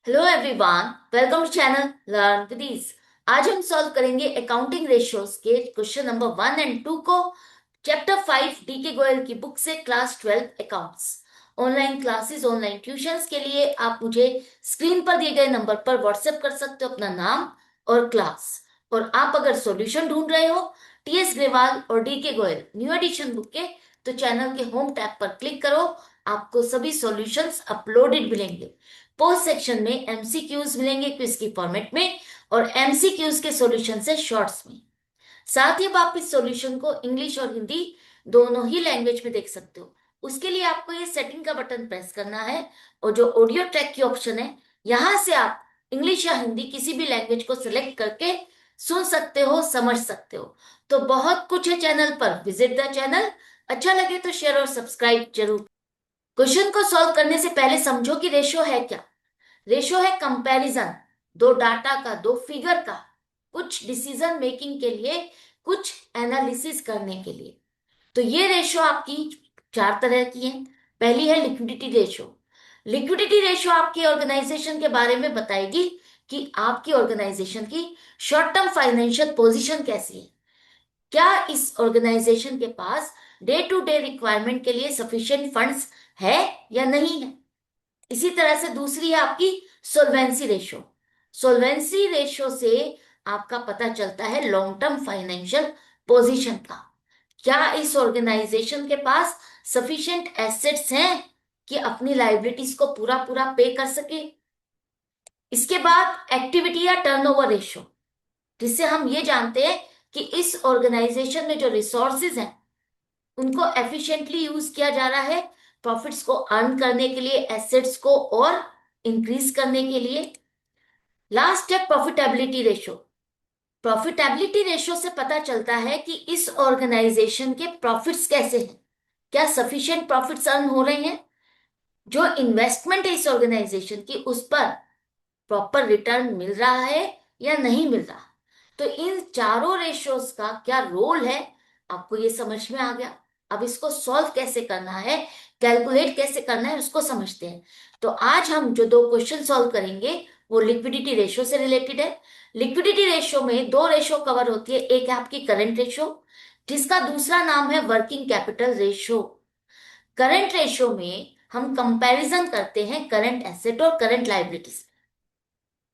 Hello everyone, welcome to channel learn with ease. आज हम solve करेंगे अकाउंटिंग रेशियोज के क्वेश्चन नंबर 1 और 2 को चैप्टर 5 डी के गोयल की बुक से class 12 accounts. Online classes, online tuitions के लिए आप मुझे स्क्रीन पर दिए गए नंबर पर व्हाट्सएप कर सकते हो अपना नाम और क्लास। और आप अगर सॉल्यूशन ढूंढ रहे हो टीएस ग्रेवाल और डी के गोयल न्यू एडिशन बुक के, तो चैनल के होम टैब पर क्लिक करो। आपको सभी सॉल्यूशंस अपलोडेड मिलेंगे। पोस्ट सेक्शन में एमसीक्यूज मिलेंगे क्विज की फॉर्मेट में, और एमसीक्यूज के सॉल्यूशन से शॉर्ट्स में। साथ ही अब आप इस सॉल्यूशन को इंग्लिश और हिंदी दोनों ही लैंग्वेज में देख सकते हो। उसके लिए आपको ये सेटिंग का बटन प्रेस करना है, और जो ऑडियो ट्रैक की ऑप्शन है, यहां से आप इंग्लिश या हिंदी किसी भी लैंग्वेज को सिलेक्ट करके सुन सकते हो, समझ सकते हो। तो बहुत कुछ है चैनल पर, विजिट द चैनल। अच्छा लगे तो शेयर और सब्सक्राइब जरूर। क्वेश्चन को सॉल्व करने से पहले समझो कि रेशियो है क्या। रेशो है कंपैरिजन, दो डाटा का, दो फिगर का, कुछ डिसीजन मेकिंग के लिए, कुछ एनालिसिस करने के लिए। तो ये रेशो आपकी चार तरह की है। पहली है लिक्विडिटी रेशो। लिक्विडिटी रेशो आपकी ऑर्गेनाइजेशन के बारे में बताएगी कि आपकी ऑर्गेनाइजेशन की शॉर्ट टर्म फाइनेंशियल पोजीशन कैसी है। क्या इस ऑर्गेनाइजेशन के पास डे टू डे रिक्वायरमेंट के लिए सफिशिएंट फंड्स है या नहीं है। इसी तरह से दूसरी है आपकी सोल्वेंसी रेशो। सोल्वेंसी रेशो से आपका पता चलता है लॉन्ग टर्म फाइनेंशियल पोजीशन का। क्या इस ऑर्गेनाइजेशन के पास सफिशिएंट एसेट्स हैं कि अपनी लाइबिलिटीज को पूरा पूरा पे कर सके। इसके बाद एक्टिविटी या टर्नओवर रेशो, जिससे हम ये जानते हैं कि इस ऑर्गेनाइजेशन में जो रिसोर्सेज हैं उनको एफिशिएंटली यूज किया जा रहा है, प्रॉफिट्स को अर्न करने के लिए, एसेट्स को और इंक्रीज करने के लिए। लास्ट है प्रॉफिटेबिलिटी रेशो। प्रॉफिटेबिलिटी रेशो से पता चलता है कि इस ऑर्गेनाइजेशन के प्रॉफिट्स कैसे हैं, क्या सफिशिएंट प्रॉफिट्स अर्न हो रहे हैं, जो इन्वेस्टमेंट है इस ऑर्गेनाइजेशन की उस पर प्रॉपर रिटर्न मिल रहा है या नहीं मिल रहा। तो इन चारों रेशियोज का क्या रोल है, आपको ये समझ में आ गया। अब इसको सॉल्व कैसे करना है, कैलकुलेट कैसे करना है, उसको समझते हैं। तो आज हम जो दो क्वेश्चन सॉल्व करेंगे वो लिक्विडिटी रेशियो से रिलेटेड है। लिक्विडिटी रेशियो में दो रेशियो कवर होती है, एक है आपकी करंट रेशियो, जिसका दूसरा नाम है working capital ratio. Current ratio में हम कंपैरिजन करते हैं करंट एसेट और current liabilities.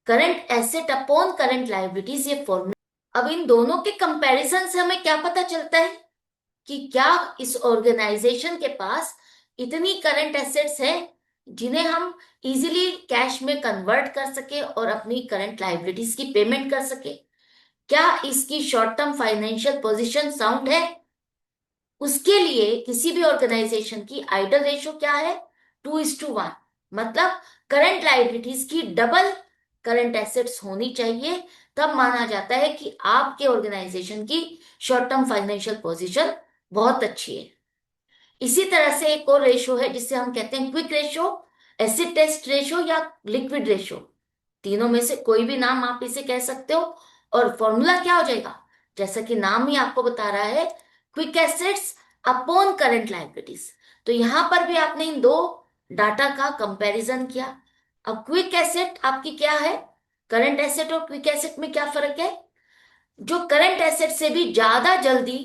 Current asset upon current liabilities, ये फॉर्मूला। अब इन दोनों के कंपैरिजन से हमें क्या पता चलता है कि क्या इस ऑर्गेनाइजेशन के पास इतनी करंट एसेट्स हैं जिन्हें हम इजीली कैश में कन्वर्ट कर सके और अपनी करंट लायबिलिटीज की पेमेंट कर सके। क्या इसकी short term financial position sound है। उसके लिए किसी भी ऑर्गेनाइजेशन की आइडल रेशियो क्या है, 2:1। मतलब करंट लायबिलिटीज की डबल करंट एसेट्स होनी चाहिए, तब माना जाता है कि आपके ऑर्गेनाइजेशन की शॉर्ट टर्म फाइनेंशियल पोजीशन बहुत अच्छी है। इसी तरह से एक और रेशियो है जिसे हम कहते हैं quick ratio, acid test ratio या लिक्विड रेशियो। तीनों में से कोई भी नाम आप इसे कह सकते हो। और फॉर्मूला क्या हो जाएगा, जैसा कि नाम ही आपको बता रहा है, quick assets upon current liabilities. तो यहां पर भी आपने इन दो डाटा का कंपैरिजन किया। अब क्विक एसेट आपकी क्या है, करंट एसेट और क्विक एसेट में क्या फर्क है। जो करंट एसेट से भी ज्यादा जल्दी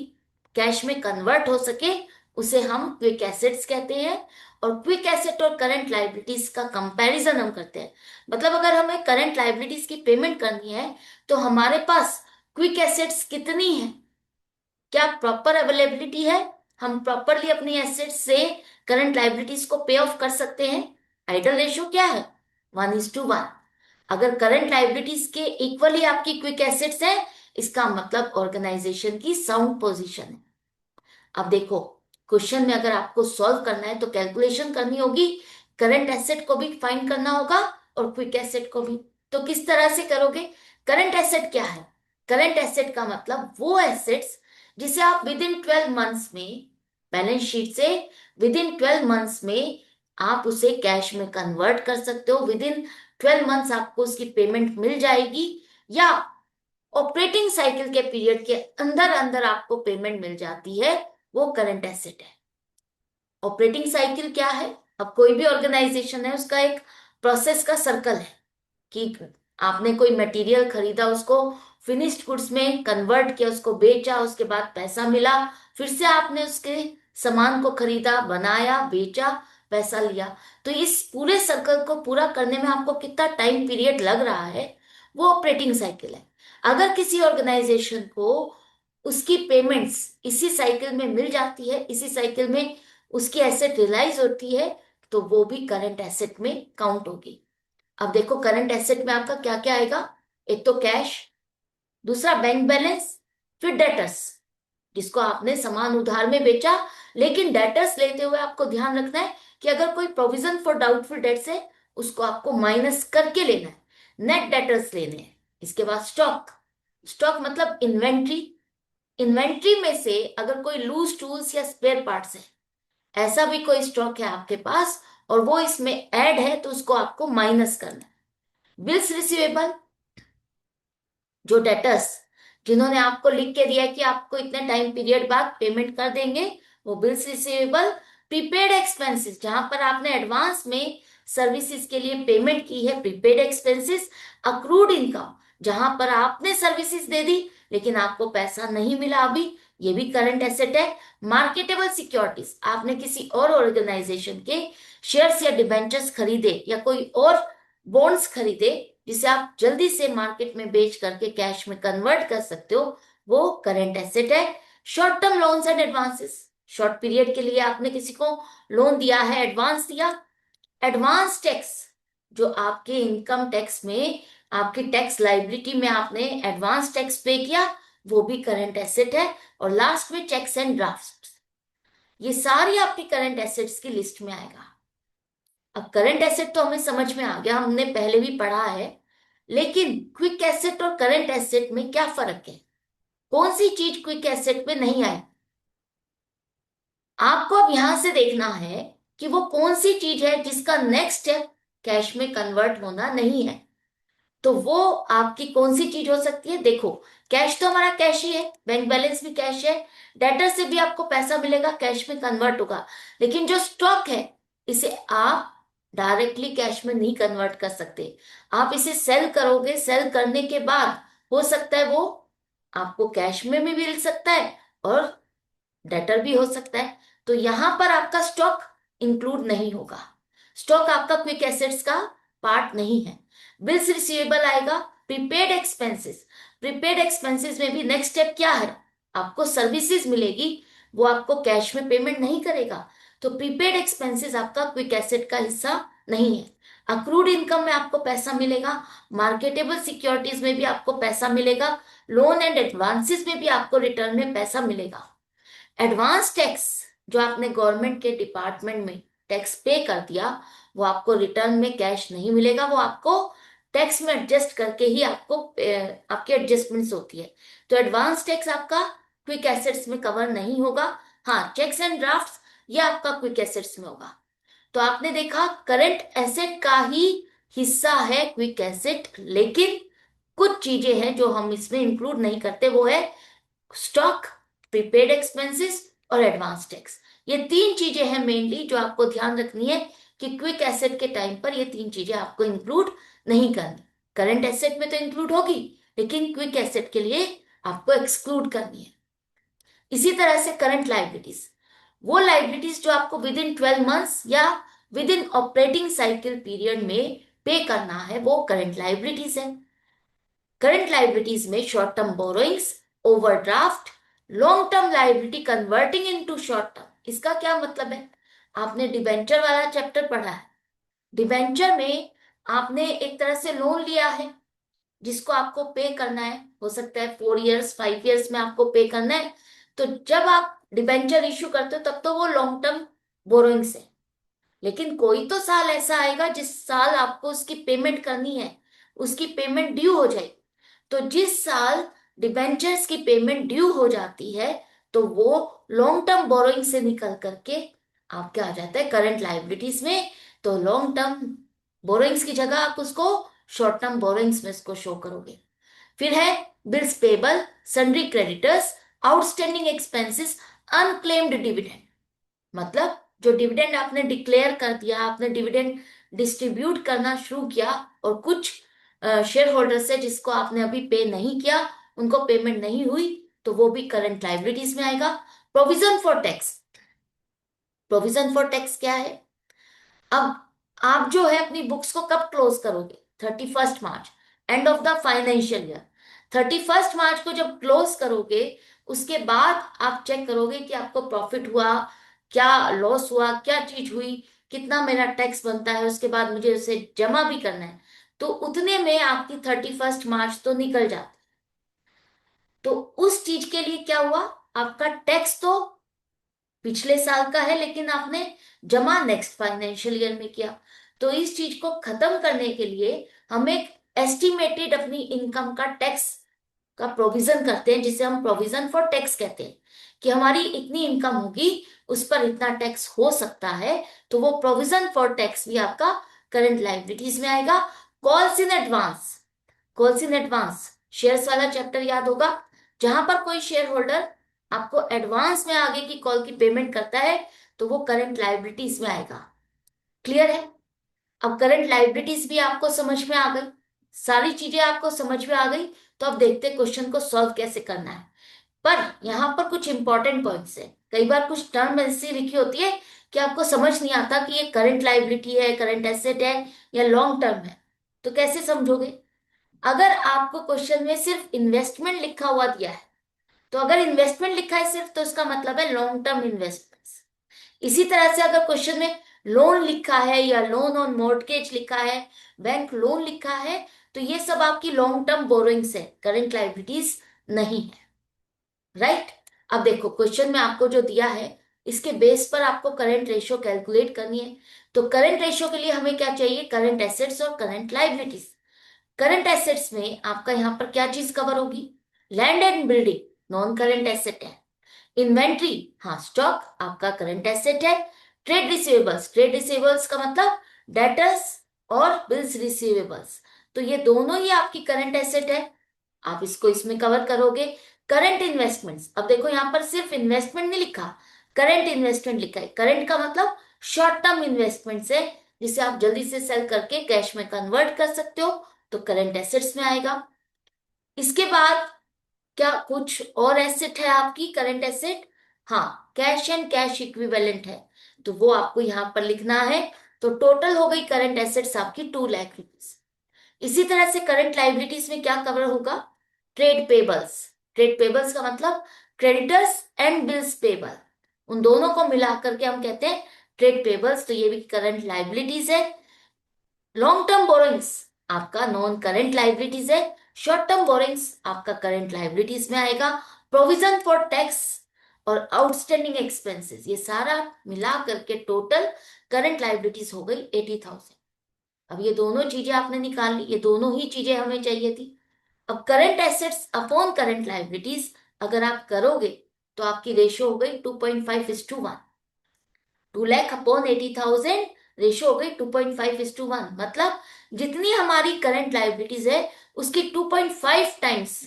कैश में कन्वर्ट हो सके उसे हम क्विक एसेट्स कहते हैं। और क्विक एसेट और करंट लायबिलिटीज का कंपैरिजन हम करते हैं। मतलब अगर हमें करंट लायबिलिटीज की पेमेंट करनी है तो हमारे पास क्विक एसेट्स कितनी है, क्या प्रॉपर अवेलेबिलिटी है, हम प्रॉपरली अपनी एसेट्स से करंट लायबिलिटीज को पे ऑफ कर सकते हैं। आइडल रेशियो क्या है, 1:1। अगर करंट लायबिलिटीज के इक्वली आपकी क्विक एसेट्स है, इसका मतलब ऑर्गेनाइजेशन की साउंड पोजीशन है। अब देखो, क्वेश्चन में अगर आपको सॉल्व करना है तो कैलकुलेशन करनी होगी, करंट एसेट को भी फाइंड करना होगा और क्विक एसेट को भी। तो किस तरह से करोगे। करंट एसेट क्या है, करंट एसेट का मतलब वो एसेट्स जिसे आप विद इन 12 मंथ्स में, बैलेंस शीट से विद इन 12 मंथ्स में आप उसे कैश में कन्वर्ट कर सकते हो। विद इन 12 मंथ्स आपको उसकी पेमेंट मिल जाएगी, या ऑपरेटिंग साइकिल के पीरियड के अंदर अंदर आपको पेमेंट मिल जाती है, वो करंट एसेट है। ऑपरेटिंग साइकिल क्या है, अब कोई भी ऑर्गेनाइजेशन है उसका एक प्रोसेस का सर्कल है। कि आपने कोई मटेरियल खरीदा, उसको फिनिश्ड गुड्स में कन्वर्ट किया, उसको बेचा, उसके बाद पैसा मिला, फिर से आपने उसके सामान को खरीदा, बनाया, बेचा, पैसा लिया। तो इस पूरे सर्कल को पूरा करने में आपको कितना टाइम पीरियड लग रहा है, वो ऑपरेटिंग साइकिल है। अगर किसी ऑर्गेनाइजेशन को उसकी पेमेंट्स इसी साइकिल में मिल जाती है, इसी साइकिल में उसकी एसेट रियलाइज होती है, तो वो भी करंट एसेट में काउंट होगी। अब देखो करंट एसेट में आपका क्या क्या आएगा। एक तो कैश, दूसरा बैंक बैलेंस, फिर डेटर्स, जिसको आपने सामान उधार में बेचा। लेकिन डेटर्स लेते हुए आपको ध्यान रखना है कि अगर कोई प्रोविजन फॉर डाउटफुल डेट्स है, उसको आपको माइनस करके लेना है, नेट डेटर्स लेने हैं। इसके बाद स्टॉक, स्टॉक मतलब इन्वेंट्री। इन्वेंट्री में से अगर कोई लूज टूल्स या स्पेयर पार्ट्स है, ऐसा भी कोई स्टॉक है आपके पास और वो इसमें ऐड है, तो उसको आपको माइनस करना है। बिल्स रिसीवेबल, जो डेटर्स जिन्होंने आपको लिख के दिया है कि आपको इतने टाइम पीरियड बाद पेमेंट कर देंगे, वो बिल्स रिसीवेबल। प्रीपेड एक्सपेंसेस, जहां पर आपने एडवांस में सर्विसेज के लिए पेमेंट की है, प्रीपेड एक्सपेंसेस। अक्रूड इनकम, जहां पर आपने सर्विसेज दे दी लेकिन आपको पैसा नहीं मिला अभी, ये भी करंट एसेट है। मार्केटेबल सिक्योरिटीज, आपने किसी और ऑर्गेनाइजेशन के शेयर्स या डिबेंचर्स खरीदे या कोई और बॉन्ड्स खरीदे, जिसे आप जल्दी से मार्केट में बेच करके कैश में कन्वर्ट कर सकते हो, वो करंट एसेट है। Short term loans and advances, short period के लिए आपने किसी को लोन दिया है, एडवांस दिया। एडवांस टैक्स, जो आपके इनकम टैक्स में, आपकी टैक्स लाइबिलिटी में आपने एडवांस टैक्स पे किया, वो भी करंट एसेट है। और लास्ट में चेक्स एंड ड्राफ्ट, ये सारी आपकी करंट एसेट्स की लिस्ट में आएगा। अब करंट एसेट तो हमें समझ में आ गया, हमने पहले भी पढ़ा है। लेकिन क्विक एसेट और करंट एसेट में क्या फर्क है? कौन सी चीज क्विक एसेट में नहीं आए? आपको अब यहां से देखना है कि वो कौन सी चीज है जिसका नेक्स्ट स्टेप कैश में कन्वर्ट होना नहीं है। तो वो आपकी कौन सी चीज हो सकती है? देखो, कैश तो हमारा कैश ही है, बैंक बैलेंस भी कैश है, डेटर से भी आपको पैसा मिलेगा, कैश में कन्वर्ट होगा। लेकिन जो स्टॉक है, इसे आप डायरेक्टली कैश में नहीं कन्वर्ट कर सकते। आप इसे सेल करोगे, सेल करने के बाद हो सकता है वो आपको कैश में भी मिल सकता है और डेटर भी हो सकता है। तो यहां पर आपका स्टॉक इंक्लूड नहीं होगा, स्टॉक आपका क्विक एसेट्स का पार्ट नहीं है। बिल्स रिसीवेबल आएगा। प्रीपेड एक्सपेंसेस, प्रीपेड एक्सपेंसेस में भी नेक्स्ट स्टेप क्या है? आपको सर्विसेज मिलेगी, वो आपको कैश में पेमेंट नहीं करेगा। तो प्रीपेड एक्सपेंसेस आपका क्विक एसेट का हिस्सा नहीं है। अक्रूड इनकम में आपको पैसा मिलेगा, मार्केटेबल सिक्योरिटीज में भी आपको पैसा मिलेगा, लोन एंड एडवांसेस में भी आपको रिटर्न में पैसा मिलेगा। एडवांस टैक्स, जो आपने गवर्नमेंट के डिपार्टमेंट में टैक्स पे कर दिया, वो आपको रिटर्न में कैश नहीं मिलेगा, वो आपको टैक्स में एडजस्ट करके ही आपको आपकी एडजस्टमेंट्स होती है। तो एडवांस टैक्स आपका क्विक एसेट्स में कवर नहीं होगा। हाँ, चेक्स एंड ड्राफ्ट्स, ये आपका क्विक एसेट्स में होगा। तो आपने देखा करंट एसेट का ही हिस्सा है क्विक एसेट, लेकिन कुछ चीजें हैं जो हम इसमें इंक्लूड नहीं करते, वो है स्टॉक, प्रीपेड एक्सपेंसेस और एडवांस टैक्स। ये तीन चीजें हैं मेनली जो आपको ध्यान रखनी है कि क्विक एसेट के टाइम पर ये तीन चीजें आपको इंक्लूड नहीं करनी। करंट एसेट में तो इंक्लूड होगी, लेकिन क्विक एसेट के लिए आपको एक्सक्लूड करनी है। इसी तरह से करंट लाइबिलिटीज, वो लाइबिलिटीज जो आपको विद इन 12 मंथ्स या with in operating cycle period में पे करना है, वो करंट लाइबिलिटीज है। करंट लाइबिलिटीज में short term borrowings, overdraft, long term liability converting into short term. इसका क्या मतलब है? आपने डिबेंचर वाला चैप्टर पढ़ा है। डिबेंचर में आपने एक तरह से लोन लिया है जिसको आपको पे करना है, हो सकता है 4 इयर्स 5 इयर्स में आपको पे करना है। तो जब आप डिबेंचर इश्यू करते हो तब तो वो लॉन्ग टर्म बोरोइंग्स है। लेकिन कोई तो साल ऐसा आएगा जिस साल आपको उसकी पेमेंट करनी है, उसकी पेमेंट ड्यू हो जाएगी। तो जिस साल डिबेंचर्स की पेमेंट ड्यू हो जाती है, तो वो लॉन्ग टर्म बोरोइंग से निकल करके आपके आ जाता है करंट लाइबिलिटीज में। तो लॉन्ग टर्म बोरोइंग्स की जगह आप उसको शॉर्ट टर्म बोरोइंग्स में इसको शो करोगे। फिर है bills payable, sundry creditors, outstanding expenses, unclaimed dividend. मतलब जो डिविडेंड आपने डिक्लेयर कर दिया, आपने डिविडेंड डिस्ट्रीब्यूट करना शुरू किया और कुछ शेयर होल्डर्स है जिसको आपने अभी पे नहीं किया, उनको पेमेंट नहीं हुई, तो वो भी करंट लाइबिलिटीज में आएगा। Provision for tax, provision for tax क्या है? अब आप जो है अपनी बुक्स को कब क्लोज करोगे? 31 March, end of the financial year. 31 मार्च को जब क्लोज करोगे, उसके बाद आप चेक करोगे कि आपको प्रॉफिट हुआ, क्या लॉस हुआ, क्या चीज हुई, कितना मेरा टैक्स बनता है, उसके बाद मुझे उसे जमा भी करना है। तो उतने में आपकी 31 मार्च तो निकल जाती। तो उस चीज के लिए क्या हुआ, आपका टैक्स तो पिछले साल का है, लेकिन आपने जमा नेक्स्ट फाइनेंशियल ईयर में किया। तो इस चीज को खत्म करने के लिए हम एक एस्टिमेटेड अपनी इनकम का टैक्स का प्रोविजन करते हैं, जिसे हम प्रोविजन फॉर टैक्स कहते हैं, कि हमारी इतनी इनकम होगी, उस पर इतना टैक्स हो सकता है। तो वो प्रोविजन फॉर टैक्स भी आपका करंट लाइबिलिटीज में आएगा। Calls in advance, calls in advance shares वाला चैप्टर याद होगा, जहां पर कोई शेयर होल्डर आपको एडवांस में आगे की कॉल की पेमेंट करता है, तो वो करंट लाइबिलिटीज में आएगा। क्लियर है? अब करंट लाइबिलिटीज भी आपको समझ में आ गई, सारी चीजें आपको समझ में आ गई। तो अब देखते हैं क्वेश्चन को सॉल्व कैसे करना है। पर यहाँ पर कुछ इंपॉर्टेंट पॉइंट्स है। कई बार कुछ टर्म ऐसी लिखी होती है कि आपको समझ नहीं आता कि ये करंट लाइबिलिटी है, करंट एसेट है, या लॉन्ग टर्म है। तो कैसे समझोगे? अगर आपको क्वेश्चन में सिर्फ इन्वेस्टमेंट लिखा हुआ दिया है, तो अगर इन्वेस्टमेंट लिखा है सिर्फ, तो इसका मतलब है लॉन्ग टर्म इन्वेस्टमेंट्स। इसी तरह से अगर क्वेश्चन में लोन लिखा है, या लोन ऑन मॉर्टगेज लिखा है, बैंक लोन लिखा है, तो ये सब आपकी लॉन्ग टर्म बोरोइंग्स है, करंट लाइबिलिटीज नहीं है। राइट? अब देखो क्वेश्चन में आपको जो दिया है, इसके बेस पर आपको करंट रेशियो कैलकुलेट करनी है। तो करंट रेशियो के लिए हमें क्या चाहिए? करंट एसेट्स और करंट लाइबिलिटीज। करंट एसेट्स में आपका यहाँ पर क्या चीज कवर होगी? Land and building non current asset है। इन्वेंट्री, हाँ स्टॉक आपका करंट एसेट है। ट्रेड रिसीवेबल्स, ट्रेड रिसीवेबल्स का मतलब डेटर्स और बिल्स रिसीवेबल्स, तो ये दोनों ही आपकी करंट एसेट है, आप इसको इसमें कवर करोगे। करंट इन्वेस्टमेंट्स, अब देखो यहाँ पर सिर्फ इन्वेस्टमेंट नहीं लिखा, करंट इन्वेस्टमेंट लिखा है। करंट का मतलब शॉर्ट टर्म इन्वेस्टमेंट्स है, जिसे आप जल्दी से सेल करके कैश में कन्वर्ट कर सकते हो, तो करंट एसेट्स में आएगा। इसके बाद क्या कुछ और एसेट है आपकी करंट एसेट? हाँ, कैश एंड कैश इक्विवेलेंट है, तो वो आपको यहां पर लिखना है। तो टोटल हो गई करंट एसेट्स आपकी 2 लाख रुपीज। इसी तरह से करंट लाइबिलिटीज में क्या कवर होगा? ट्रेड पेबल्स, ट्रेड पेबल्स का मतलब क्रेडिटर्स एंड बिल्स पेबल, उन दोनों को मिला करके हम कहते हैं ट्रेड पेबल्स, तो ये भी करंट लाइबिलिटीज है। लॉन्ग टर्म बोरोइंग्स आपका नॉन करंट लाइबिलिटीज है। शॉर्ट टर्म बोरोइंग्स आपका करंट लाइबिलिटीज में आएगा। प्रोविजन फॉर टैक्स और आउटस्टैंडिंग एक्सपेंसेस, ये सारा मिला करके टोटल करंट लाइबिलिटीज हो गई 80,000। अब ये दोनों चीजें आपने निकाल ली, ये दोनों ही चीजें हमें चाहिए थी। अब current assets upon current liabilities अगर आप करोगे, तो आपकी रेशियो हो गई 2.5:1। 2 लाख अपॉन 80,000, रेशियो हो गई 2.5:1। मतलब जितनी हमारी करंट लाइबिलिटीज है, उसकी 2.5 टाइम्स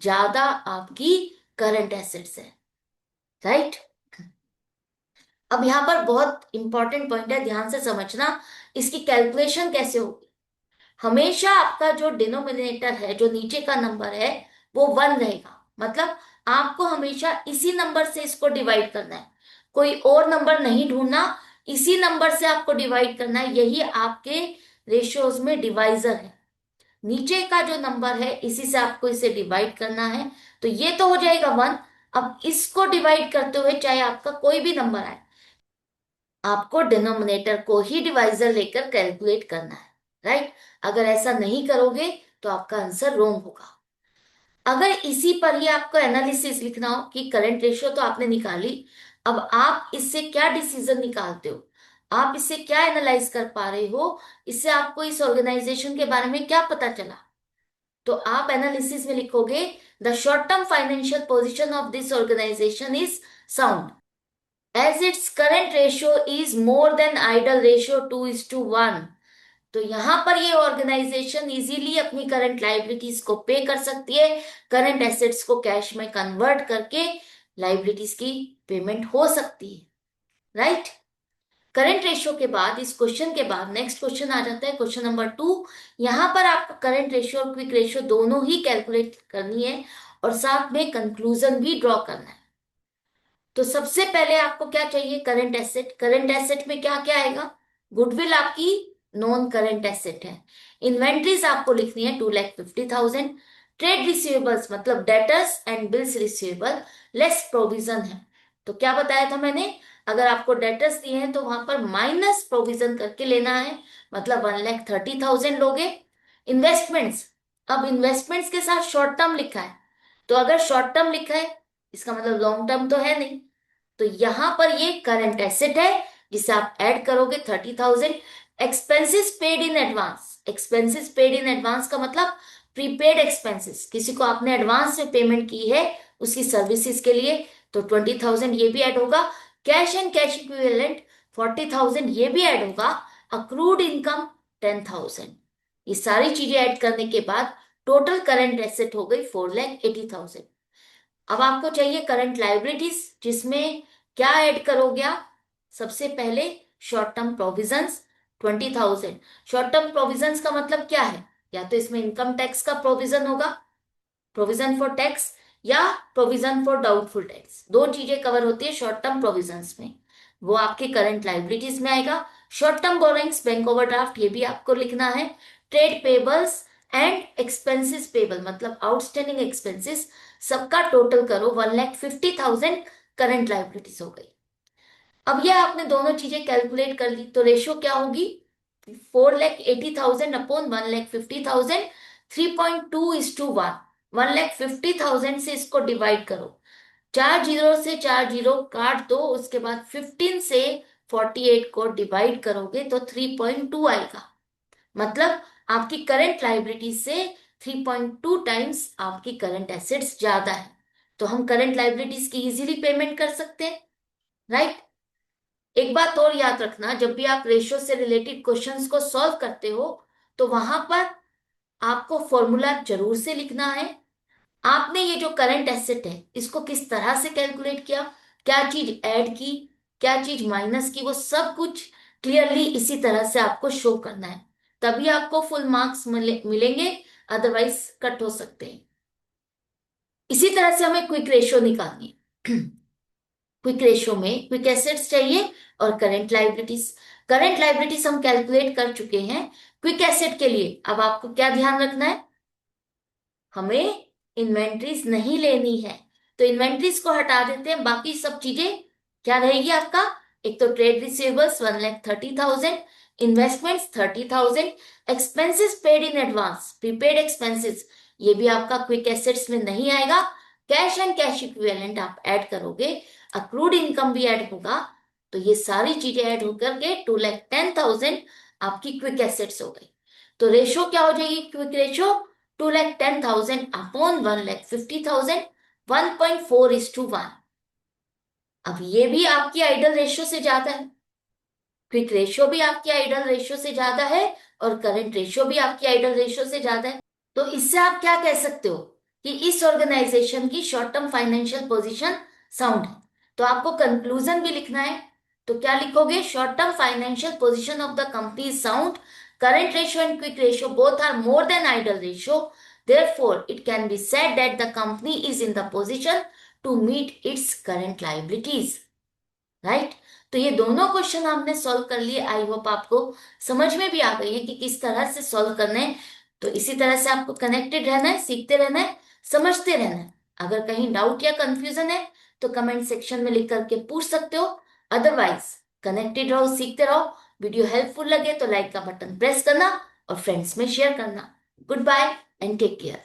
ज्यादा आपकी करंट एसेट्स है। राइट? अब यहां पर बहुत इंपॉर्टेंट पॉइंट है, ध्यान से समझना, इसकी कैलकुलेशन कैसे होगी। हमेशा आपका जो डिनोमिनेटर है, जो नीचे का नंबर है, वो 1 रहेगा। मतलब आपको हमेशा इसी नंबर से इसको डिवाइड करना है, कोई और नंबर नहीं ढूंढना, इसी नंबर से आपको डिवाइड करना है। यही आपके रेशियोज में डिवाइजर है। नीचे का जो नंबर है, इसी से आपको इसे डिवाइड करना है। तो ये तो हो जाएगा 1। अब इसको डिवाइड करते हुए चाहे आपका कोई भी नंबर आए, आपको डिनोमिनेटर को ही डिवाइजर लेकर कैलकुलेट करना है। राइट? अगर ऐसा नहीं करोगे, तो आपका आंसर रॉन्ग होगा। अगर इसी पर ही आपको एनालिसिस लिखना हो कि करंट रेशियो तो आपने निकाली, अब आप इससे क्या डिसीजन निकालते हो, आप इससे क्या एनालाइज कर पा रहे हो, इससे आपको इस ऑर्गेनाइजेशन के बारे में क्या पता चला, तो आप एनालिसिस में लिखोगे the short term financial position of this organisation is sound as its current ratio is more than ideal ratio 2:1। तो यहां पर ये ऑर्गेनाइजेशन इजीली अपनी करंट लाइबिलिटीज को पे कर सकती है, करंट एसेट्स को कैश में कन्वर्ट करके लाइबिलिटीज की पेमेंट हो सकती है। राइट? करंट रेशियो के बाद, इस क्वेश्चन के बाद नेक्स्ट क्वेश्चन आ जाता है क्वेश्चन नंबर 2। यहां पर आपको करंट रेशियो और क्विक रेशियो दोनों ही कैलकुलेट करनी है और साथ में कंक्लूजन भी ड्रॉ करना है। तो सबसे पहले आपको क्या चाहिए, करंट एसेट। करंट एसेट में क्या क्या आएगा, गुडविल आपकी नॉन करंट एसेट है। इन्वेंट्रीज आपको लिखनी है 2,50,000। ट्रेड रिसीवेबल्स मतलब debtors and bills receivable less provision है। तो क्या बताया था मैंने, अगर आपको डेटर्स दिए हैं तो वहां पर माइनस प्रोविजन करके लेना है, मतलब 1,30,000 लोगे। इन्वेस्टमेंट्स, अब इन्वेस्टमेंट्स के साथ शॉर्ट टर्म लिखा है, तो अगर शॉर्ट टर्म लिखा है इसका मतलब लॉन्ग टर्म तो है नहीं, तो यहां पर ये करंट एसेट है जिसे आप ऐड करोगे 30,000। Expenses paid in advance, expenses paid in advance का मतलब प्रीपेड एक्सपेंसेस, किसी को आपने एडवांस में पेमेंट की है उसकी सर्विसेज के लिए, तो 20,000 ये भी ऐड होगा। कैश एंड कैश इक्विवेलेंट 40,000 ये भी ऐड होगा। Accrued income 10,000। ये सारी चीजें ऐड करने के बाद टोटल करंट एसेट हो गई 4,80,000। अब आपको चाहिए करंट लाइबिलिटीज, जिसमें क्या ऐड करोगे आप, सबसे पहले short term provisions 20,000। Short term provisions का मतलब क्या है, या तो इसमें इनकम टैक्स का प्रोविजन होगा, प्रोविजन फॉर टैक्स, या प्रोविजन फॉर डाउटफुल टैक्स। दो चीजें कवर होती है शॉर्ट टर्म प्रोविजंस में, वो आपके करंट लाइबिलिटीज में आएगा। Short term borrowings, bank overdraft, ये भी आपको लिखना है। Trade payables and expenses payable मतलब आउटस्टैंडिंग एक्सपेंसेस, सबका टोटल करो 1,50,000 करंट लाइबिलिटीज हो गई। अब यह आपने दोनों चीजें कैलकुलेट कर ली, तो रेशियो क्या होगी, 4,80,000 अपॉन 1,50,000, 3.2:1। 1,50,000 से इसको डिवाइड करो, 4 जीरो से 4 जीरो काट दो, उसके बाद 15 से 48 को डिवाइड करोगे तो 3.2 आएगा। मतलब आपकी करंट लाइबिलिटी से 3.2 टाइम्स आपकी करंट एसेट्स ज्यादा है। तो हम करंट लाइबिलिटीज की इजीली पेमेंट कर सकते हैं, राइट। एक बात और याद रखना, जब भी आप रेशियो से रिलेटेड क्वेश्चंस को सॉल्व करते हो तो वहां पर आपको फॉर्मूला जरूर से लिखना है। आपने ये जो करंट एसेट है इसको किस तरह से कैलकुलेट किया, क्या चीज ऐड की, क्या चीज माइनस की, वो सब कुछ क्लियरली इसी तरह से आपको शो करना है, तभी आपको फुल मार्क्स मिलेंगे, अदरवाइज कट हो सकते हैं। इसी तरह से हमें क्विक रेशियो निकालनी है। क्विक रेशियो में क्विक एसेट्स चाहिए और करंट लाइबिलिटीज। करंट लाइबिलिटीज हम कैलकुलेट कर चुके हैं। क्विक एसेट के लिए अब आपको क्या ध्यान रखना है, हमें इन्वेंट्रीज नहीं लेनी है, तो इन्वेंट्रीज को हटा देते हैं, बाकी सब चीजें क्या रहेगी आपका, एक तो trade receivables 1,30,000, investments 30,000, expenses paid in advance prepaid expenses, ये भी आपका क्विक एसेट्स में नहीं आएगा। कैश एंड कैश इक्विवेलेंट आप ऐड करोगे, अक्रूड इनकम भी ऐड होगा, तो ये सारी चीजें ऐड होकर के 2,10,000 आपकी क्विक एसेट्स हो गई। तो रेशो क्या हो जाएगी, क्विक रेशो 2,10,000 अपॉन 1,50,000, 1.4:1। अब ये भी आपकी आइडल रेशियो से ज्यादा है, क्विक रेशियो भी आपकी आइडल रेशियो से ज्यादा है और करंट रेशियो भी आपकी आइडल रेशियो से ज्यादा है। तो इससे आप क्या कह सकते हो कि इस ऑर्गेनाइजेशन की short term financial position sound है। तो आपको कंक्लूजन भी लिखना है, तो क्या लिखोगे, short term financial position of the company is sound, current ratio and quick ratio both are more than idle ratio, therefore it can be said that the company is in the position to meet its current liabilities, right. तो ये दोनों question हमने solve कर लिए, I hope आपको समझ में भी आ गई है कि किस तरह से सॉल्व करना है। तो इसी तरह से आपको कनेक्टेड रहना है, सीखते रहना है, समझते रहना है। अगर कहीं डाउट या कंफ्यूजन है तो कमेंट सेक्शन में लिख करके पूछ सकते हो, अदरवाइज कनेक्टेड रहो, सीखते रहो। वीडियो हेल्पफुल लगे तो लाइक का बटन प्रेस करना और फ्रेंड्स में शेयर करना। Goodbye and take care.